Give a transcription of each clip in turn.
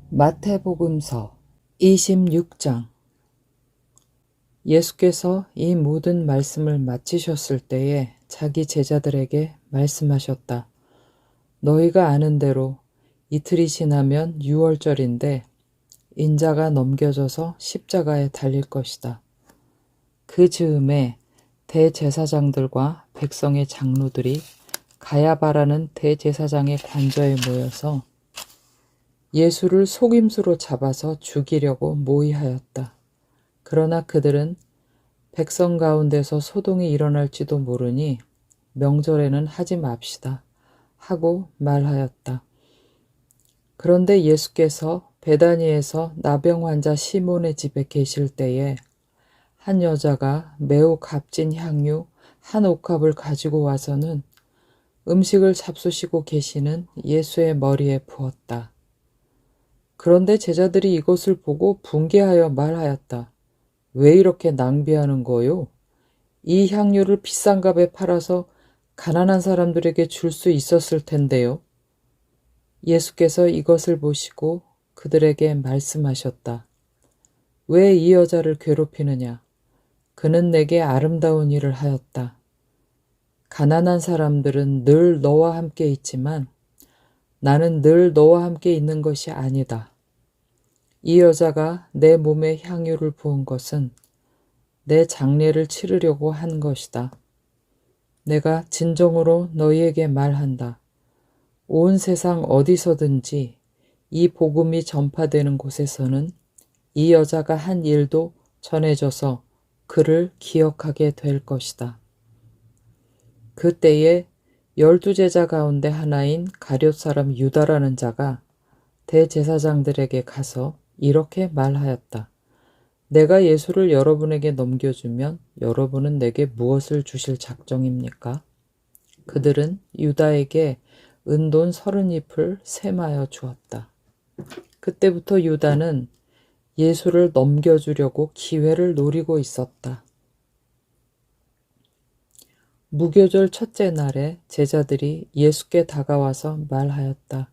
마태복음서 26장. 예수께서 이 모든 말씀을 마치셨을 때에 자기 제자들에게 말씀하셨다. 너희가 아는 대로 이틀이 지나면 유월절인데 인자가 넘겨져서 십자가에 달릴 것이다. 그 즈음에 대제사장들과 백성의 장로들이 가야바라는 대제사장의 관저에 모여서 예수를 속임수로 잡아서 죽이려고 모의하였다. 그러나 그들은 백성 가운데서 소동이 일어날지도 모르니 명절에는 하지 맙시다 하고 말하였다. 그런데 예수께서 베다니에서 나병 환자 시몬의 집에 계실 때에 한 여자가 매우 값진 향유 한 옥합을 가지고 와서는 음식을 잡수시고 계시는 예수의 머리에 부었다. 그런데 제자들이 이것을 보고 분개하여 말하였다. 왜 이렇게 낭비하는 거요? 이 향유를 비싼 값에 팔아서 가난한 사람들에게 줄 수 있었을 텐데요. 예수께서 이것을 보시고 그들에게 말씀하셨다. 왜 이 여자를 괴롭히느냐? 그는 내게 아름다운 일을 하였다. 가난한 사람들은 늘 너와 함께 있지만 나는 늘 너와 함께 있는 것이 아니다. 이 여자가 내 몸에 향유를 부은 것은 내 장례를 치르려고 한 것이다. 내가 진정으로 너희에게 말한다. 온 세상 어디서든지 이 복음이 전파되는 곳에서는 이 여자가 한 일도 전해져서 그를 기억하게 될 것이다. 그때에 12제자 가운데 하나인 가룟 사람 유다라는 자가 대제사장들에게 가서 이렇게 말하였다. 내가 예수를 여러분에게 넘겨주면 여러분은 내게 무엇을 주실 작정입니까? 그들은 유다에게 은돈 30잎을 셈하여 주었다. 그때부터 유다는 예수를 넘겨주려고 기회를 노리고 있었다. 무교절 첫째 날에 제자들이 예수께 다가와서 말하였다.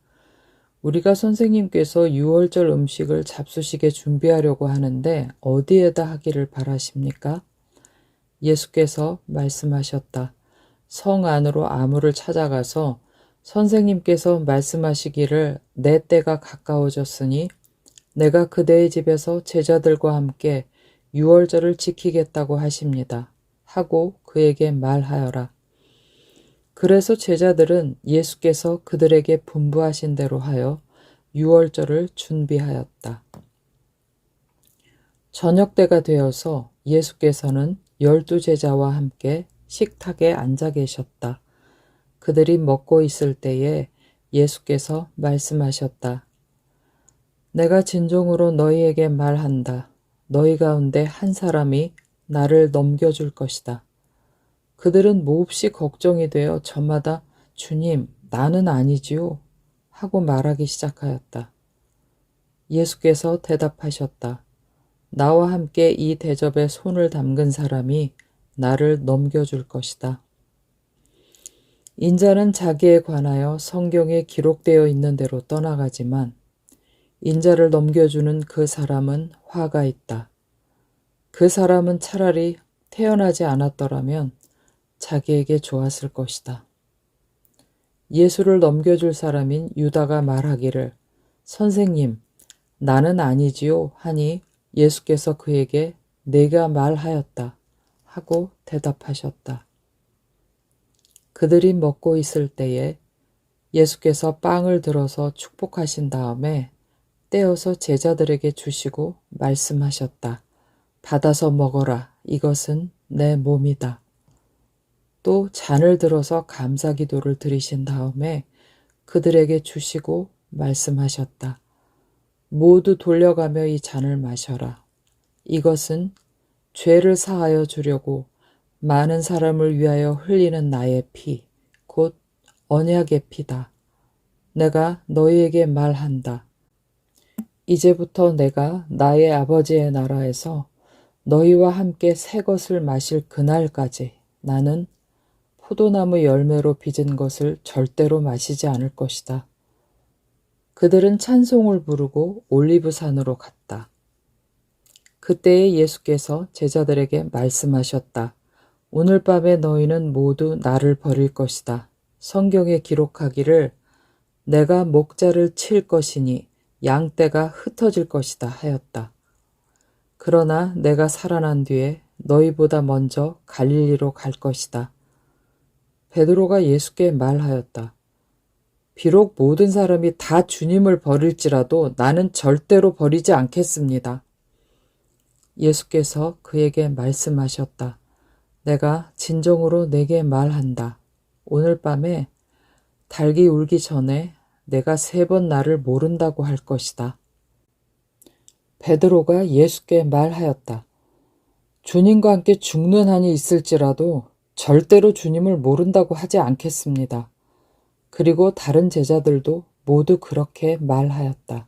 우리가 선생님께서 유월절 음식을 잡수시게 준비하려고 하는데 어디에다 하기를 바라십니까? 예수께서 말씀하셨다. 성 안으로 아무를 찾아가서 선생님께서 말씀하시기를 내 때가 가까워졌으니 내가 그대의 집에서 제자들과 함께 유월절을 지키겠다고 하십니다. 하고 그에게 말하여라. 그래서 제자들은 예수께서 그들에게 분부하신 대로 하여 유월절을 준비하였다. 저녁 때가 되어서 예수께서는 12제자와 함께 식탁에 앉아 계셨다. 그들이 먹고 있을 때에 예수께서 말씀하셨다. 내가 진정으로 너희에게 말한다. 너희 가운데 한 사람이 나를 넘겨줄 것이다. 그들은 몹시 걱정이 되어 저마다 주님, 나는 아니지요? 하고 말하기 시작하였다. 예수께서 대답하셨다. 나와 함께 이 대접에 손을 담근 사람이 나를 넘겨줄 것이다. 인자는 자기에 관하여 성경에 기록되어 있는 대로 떠나가지만 인자를 넘겨주는 그 사람은 화가 있다. 그 사람은 차라리 태어나지 않았더라면 자기에게 좋았을 것이다. 예수를 넘겨줄 사람인 유다가 말하기를 선생님, 나는 아니지요 하니 예수께서 그에게 내가 말하였다 하고 대답하셨다. 그들이 먹고 있을 때에 예수께서 빵을 들어서 축복하신 다음에 떼어서 제자들에게 주시고 말씀하셨다. 받아서 먹어라. 이것은 내 몸이다. 또 잔을 들어서 감사기도를 드리신 다음에 그들에게 주시고 말씀하셨다. 모두 돌려가며 이 잔을 마셔라. 이것은 죄를 사하여 주려고 많은 사람을 위하여 흘리는 나의 피, 곧 언약의 피다. 내가 너희에게 말한다. 이제부터 내가 나의 아버지의 나라에서 너희와 함께 새 것을 마실 그날까지 나는 포도나무 열매로 빚은 것을 절대로 마시지 않을 것이다. 그들은 찬송을 부르고 올리브산으로 갔다. 그때에 예수께서 제자들에게 말씀하셨다. 오늘 밤에 너희는 모두 나를 버릴 것이다. 성경에 기록하기를 내가 목자를 칠 것이니 양떼가 흩어질 것이다 하였다. 그러나 내가 살아난 뒤에 너희보다 먼저 갈릴리로 갈 것이다. 베드로가 예수께 말하였다. 비록 모든 사람이 다 주님을 버릴지라도 나는 절대로 버리지 않겠습니다. 예수께서 그에게 말씀하셨다. 내가 진정으로 내게 말한다. 오늘 밤에 닭이 울기 전에 내가 3번 나를 모른다고 할 것이다. 베드로가 예수께 말하였다. 주님과 함께 죽는 한이 있을지라도 절대로 주님을 모른다고 하지 않겠습니다. 그리고 다른 제자들도 모두 그렇게 말하였다.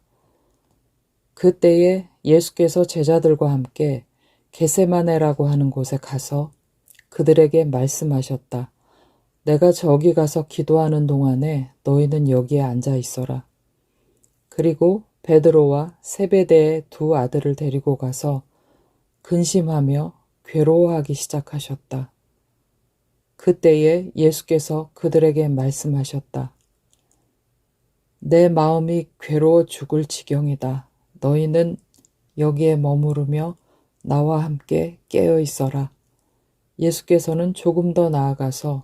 그때에 예수께서 제자들과 함께 게세마네라고 하는 곳에 가서 그들에게 말씀하셨다. 내가 저기 가서 기도하는 동안에 너희는 여기에 앉아 있어라. 그리고 베드로와 세베대의 2 아들을 데리고 가서 근심하며 괴로워하기 시작하셨다. 그때에 예수께서 그들에게 말씀하셨다. 내 마음이 괴로워 죽을 지경이다. 너희는 여기에 머무르며 나와 함께 깨어 있어라. 예수께서는 조금 더 나아가서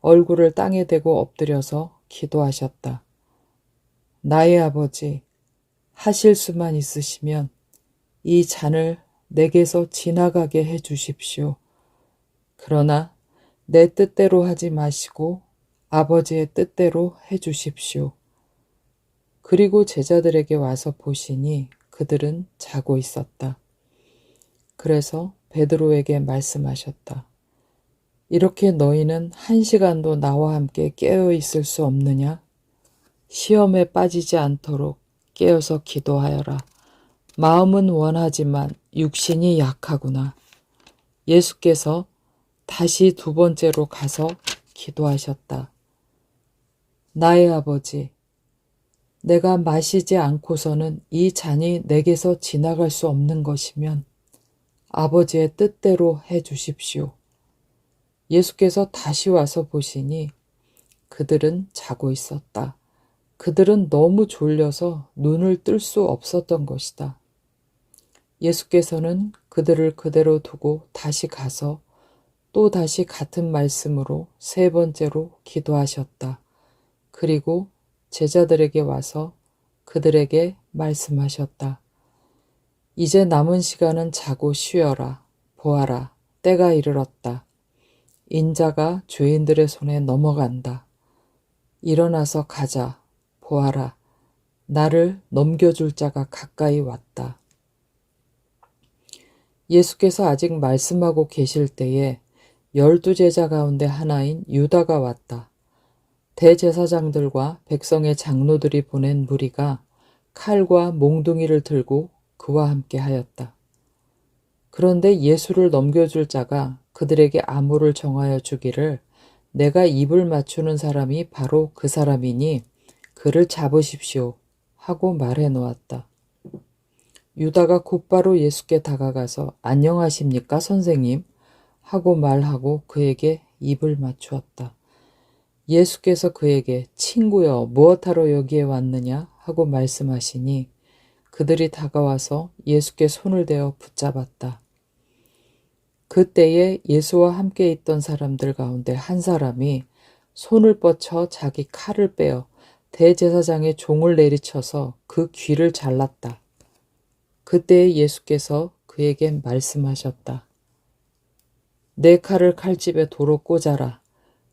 얼굴을 땅에 대고 엎드려서 기도하셨다. 나의 아버지, 하실 수만 있으시면 이 잔을 내게서 지나가게 해 주십시오. 그러나 내 뜻대로 하지 마시고 아버지의 뜻대로 해 주십시오. 그리고 제자들에게 와서 보시니 그들은 자고 있었다. 그래서 베드로에게 말씀하셨다. 이렇게 너희는 1시간도 나와 함께 깨어 있을 수 없느냐? 시험에 빠지지 않도록 깨어서 기도하여라. 마음은 원하지만 육신이 약하구나. 예수께서 다시 2번째로 가서 기도하셨다. 나의 아버지, 내가 마시지 않고서는 이 잔이 내게서 지나갈 수 없는 것이면 아버지의 뜻대로 해 주십시오. 예수께서 다시 와서 보시니 그들은 자고 있었다. 그들은 너무 졸려서 눈을 뜰 수 없었던 것이다. 예수께서는 그들을 그대로 두고 다시 가서 또 다시 같은 말씀으로 3번째로 기도하셨다. 그리고 제자들에게 와서 그들에게 말씀하셨다. 이제 남은 시간은 자고 쉬어라. 보아라, 때가 이르렀다. 인자가 죄인들의 손에 넘어간다. 일어나서 가자. 보아라, 나를 넘겨줄 자가 가까이 왔다. 예수께서 아직 말씀하고 계실 때에 12제자 가운데 하나인 유다가 왔다. 대제사장들과 백성의 장로들이 보낸 무리가 칼과 몽둥이를 들고 그와 함께 하였다. 그런데 예수를 넘겨줄 자가 그들에게 암호를 정하여 주기를 내가 입을 맞추는 사람이 바로 그 사람이니 그를 잡으십시오 하고 말해 놓았다. 유다가 곧바로 예수께 다가가서 안녕하십니까 선생님 하고 말하고 그에게 입을 맞추었다. 예수께서 그에게 친구여 무엇하러 여기에 왔느냐 하고 말씀하시니 그들이 다가와서 예수께 손을 대어 붙잡았다. 그때에 예수와 함께 있던 사람들 가운데 한 사람이 손을 뻗쳐 자기 칼을 빼어 대제사장의 종을 내리쳐서 그 귀를 잘랐다. 그때에 예수께서 그에게 말씀하셨다. 내 칼을 칼집에 도로 꽂아라.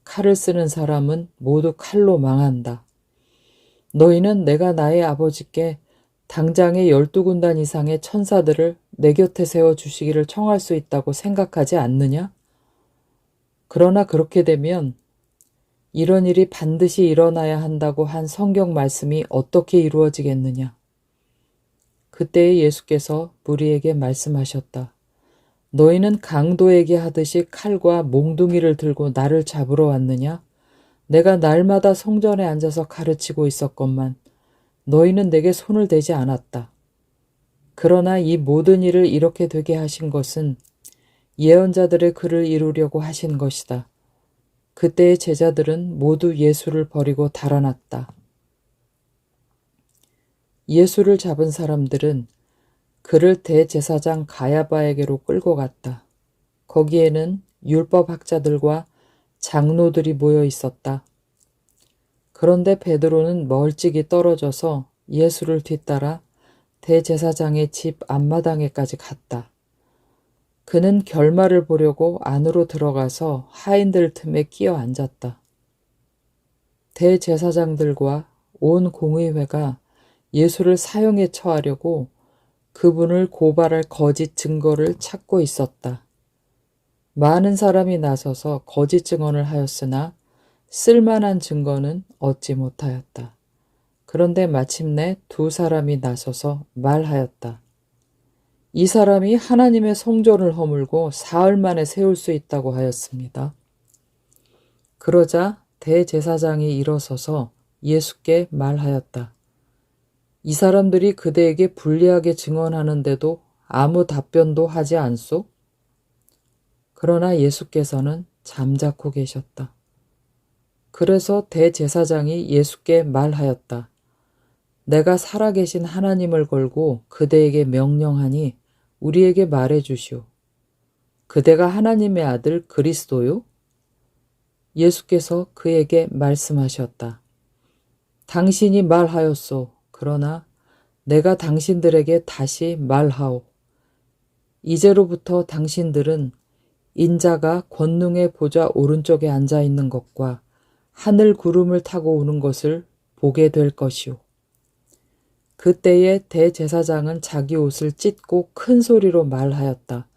칼을 쓰는 사람은 모두 칼로 망한다. 너희는 내가 나의 아버지께 당장에 12군단 이상의 천사들을 내 곁에 세워주시기를 청할 수 있다고 생각하지 않느냐? 그러나 그렇게 되면 이런 일이 반드시 일어나야 한다고 한 성경 말씀이 어떻게 이루어지겠느냐? 그때에 예수께서 무리에게 말씀하셨다. 너희는 강도에게 하듯이 칼과 몽둥이를 들고 나를 잡으러 왔느냐? 내가 날마다 성전에 앉아서 가르치고 있었건만 너희는 내게 손을 대지 않았다. 그러나 이 모든 일을 이렇게 되게 하신 것은 예언자들의 글을 이루려고 하신 것이다. 그때의 제자들은 모두 예수를 버리고 달아났다. 예수를 잡은 사람들은 그를 대제사장 가야바에게로 끌고 갔다. 거기에는 율법학자들과 장로들이 모여 있었다. 그런데 베드로는 멀찍이 떨어져서 예수를 뒤따라 대제사장의 집 앞마당에까지 갔다. 그는 결말을 보려고 안으로 들어가서 하인들 틈에 끼어 앉았다. 대제사장들과 온 공의회가 예수를 사형에 처하려고 그분을 고발할 거짓 증거를 찾고 있었다. 많은 사람이 나서서 거짓 증언을 하였으나 쓸만한 증거는 얻지 못하였다. 그런데 마침내 두 사람이 나서서 말하였다. 이 사람이 하나님의 성전을 허물고 사흘 만에 세울 수 있다고 하였습니다. 그러자 대제사장이 일어서서 예수께 말하였다. 이 사람들이 그대에게 불리하게 증언하는데도 아무 답변도 하지 않소? 그러나 예수께서는 잠자코 계셨다. 그래서 대제사장이 예수께 말하였다. 내가 살아계신 하나님을 걸고 그대에게 명령하니 우리에게 말해 주시오. 그대가 하나님의 아들 그리스도요? 예수께서 그에게 말씀하셨다. 당신이 말하였소. 그러나 내가 당신들에게 다시 말하오. 이제로부터 당신들은 인자가 권능의 보좌 오른쪽에 앉아 있는 것과 하늘 구름을 타고 오는 것을 보게 될 것이오. 그때에 대제사장은 자기 옷을 찢고 큰 소리로 말하였다.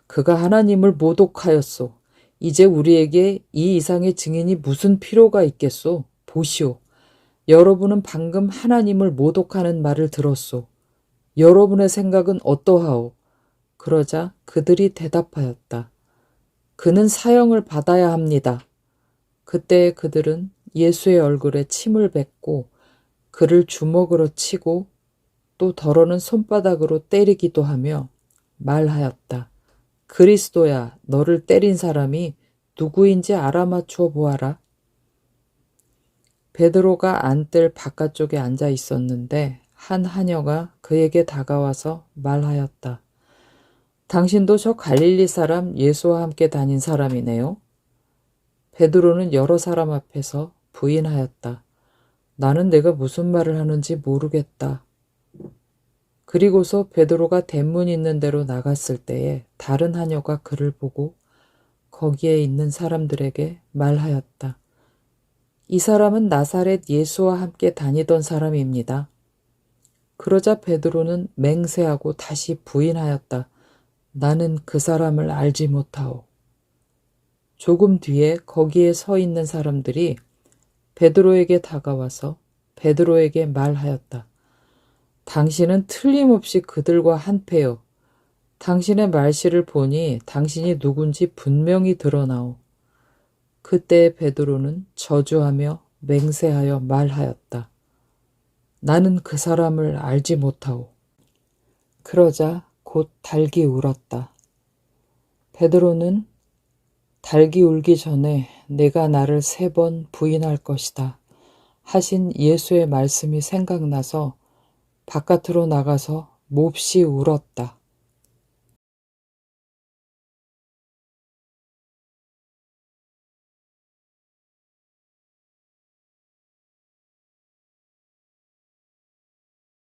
그가 하나님을 모독하였소. 이제 우리에게 이 이상의 증인이 무슨 필요가 있겠소? 보시오. 여러분은 방금 하나님을 모독하는 말을 들었소. 여러분의 생각은 어떠하오? 그러자 그들이 대답하였다. 그는 사형을 받아야 합니다. 그때 그들은 예수의 얼굴에 침을 뱉고 그를 주먹으로 치고 또 더러는 손바닥으로 때리기도 하며 말하였다. 그리스도야, 너를 때린 사람이 누구인지 알아맞추어 보아라. 베드로가 안뜰 바깥쪽에 앉아 있었는데 한 하녀가 그에게 다가와서 말하였다. 당신도 저 갈릴리 사람 예수와 함께 다닌 사람이네요. 베드로는 여러 사람 앞에서 부인하였다. 나는 내가 무슨 말을 하는지 모르겠다. 그리고서 베드로가 대문 있는 데로 나갔을 때에 다른 하녀가 그를 보고 거기에 있는 사람들에게 말하였다. 이 사람은 나사렛 예수와 함께 다니던 사람입니다. 그러자 베드로는 맹세하고 다시 부인하였다. 나는 그 사람을 알지 못하오. 조금 뒤에 거기에 서 있는 사람들이 베드로에게 다가와서 베드로에게 말하였다. 당신은 틀림없이 그들과 한패요. 당신의 말씨를 보니 당신이 누군지 분명히 드러나오. 그때 베드로는 저주하며 맹세하여 말하였다. 나는 그 사람을 알지 못하오. 그러자 곧 닭이 울었다. 베드로는 닭이 울기 전에 내가 나를 3번 부인할 것이다 하신 예수의 말씀이 생각나서 바깥으로 나가서 몹시 울었다.